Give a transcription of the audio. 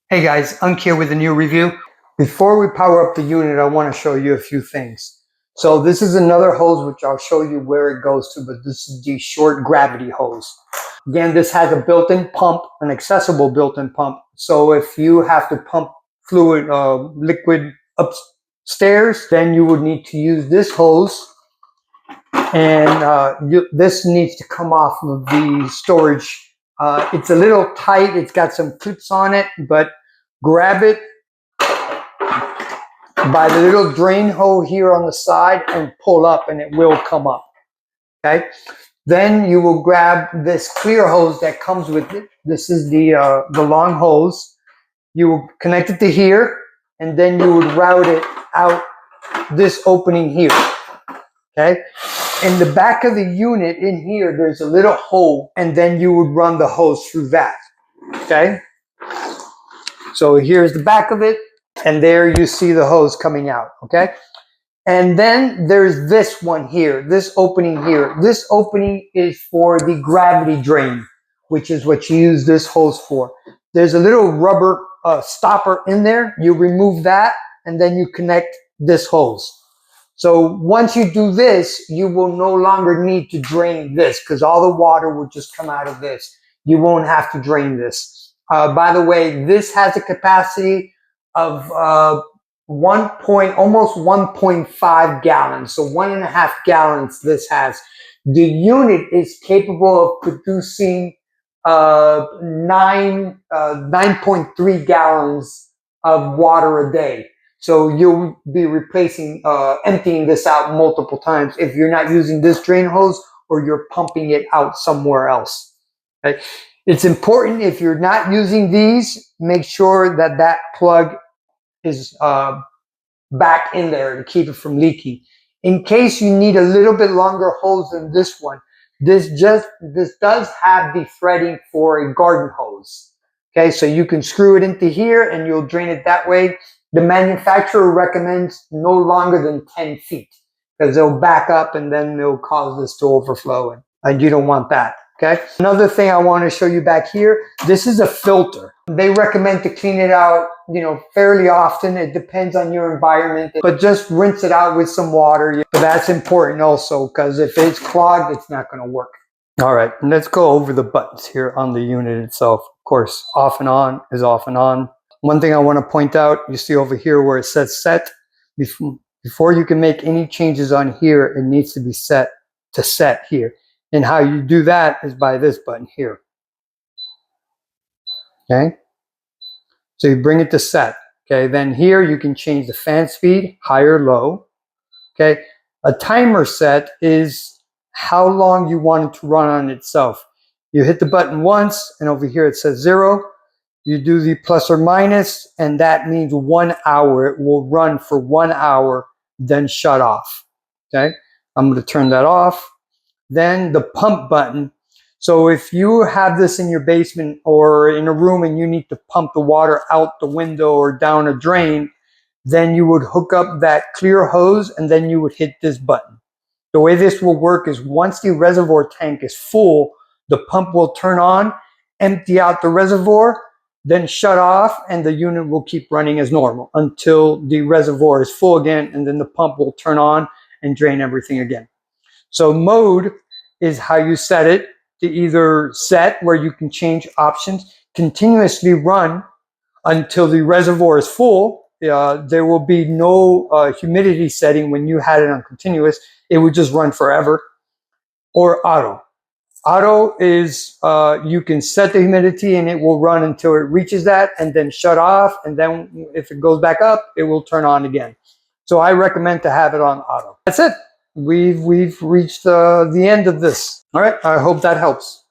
Hey guys, Unc here with a new review. Before we power up the unit, I want to show you a few things. So this is another hose which I'll show you where it goes to, but this is the short gravity hose. Again, this has a built-in pump, an accessible built-in pump. So if you have to pump fluid, liquid upstairs, then you would need to use this hose. And this needs to come off of the storage. It's a little tight. It's got some clips on it, but grab it by the little drain hole here on the side and pull up and it will come up. Okay. Then you will grab this clear hose that comes with it. This is the long hose. You will connect it to here and then you would route it out this opening here. Okay. In the back of the unit in here, there's a little hole and then you would run the hose through that. Okay. So here's the back of it. And there you see the hose coming out, okay? And then there's this one here, this opening here. This opening is for the gravity drain, which is what you use this hose for. There's a little rubber stopper in there. You remove that, and then you connect this hose. So once you do this, you will no longer need to drain this because all the water will just come out of this. You won't have to drain this. By the way, this has a capacity of almost 1.5 gallons, so 1.5 gallons this has. The unit is capable of producing 9.3 gallons of water a day. So you'll be replacing, emptying this out multiple times if you're not using this drain hose or you're pumping it out somewhere else. Okay? It's important if you're not using these, make sure that that plug is back in there to keep it from leaking. In case you need a little bit longer hose than this one, this does have the threading for a garden hose. Okay, so you can screw it into here and you'll drain it that way. The manufacturer recommends no longer than 10 feet because they'll back up and then they'll cause this to overflow, and you don't want that. Okay. Another thing I want to show you back here, this is a filter. They recommend to clean it out, fairly often. It depends on your environment, but just rinse it out with some water. But that's important also because if it's clogged, it's not going to work. All right, let's go over the buttons here on the unit itself. Of course, off and on is off and on. One thing I want to point out, you see over here where it says set. Before you can make any changes on here, it needs to be set to set here. And how you do that is by this button here. Okay. So you bring it to set. Okay. Then here you can change the fan speed, high or low. Okay. A timer set is how long you want it to run on itself. You hit the button once and over here it says 0. You do the plus or minus and that means 1 hour. It will run for 1 hour, then shut off. Okay. I'm going to turn that off. Then the pump button. So if you have this in your basement or in a room and you need to pump the water out the window or down a drain, then you would hook up that clear hose and then you would hit this button. The way this will work is once the reservoir tank is full, the pump will turn on, empty out the reservoir, then shut off, and the unit will keep running as normal until the reservoir is full again, and then the pump will turn on and drain everything again. So mode is how you set it to either set where you can change options, continuously run until the reservoir is full. There will be no humidity setting when you had it on continuous. It would just run forever. Or auto. Auto is you can set the humidity and it will run until it reaches that and then shut off. And then if it goes back up, it will turn on again. So I recommend to have it on auto. That's it. We've reached the end of this. All right, I hope that helps.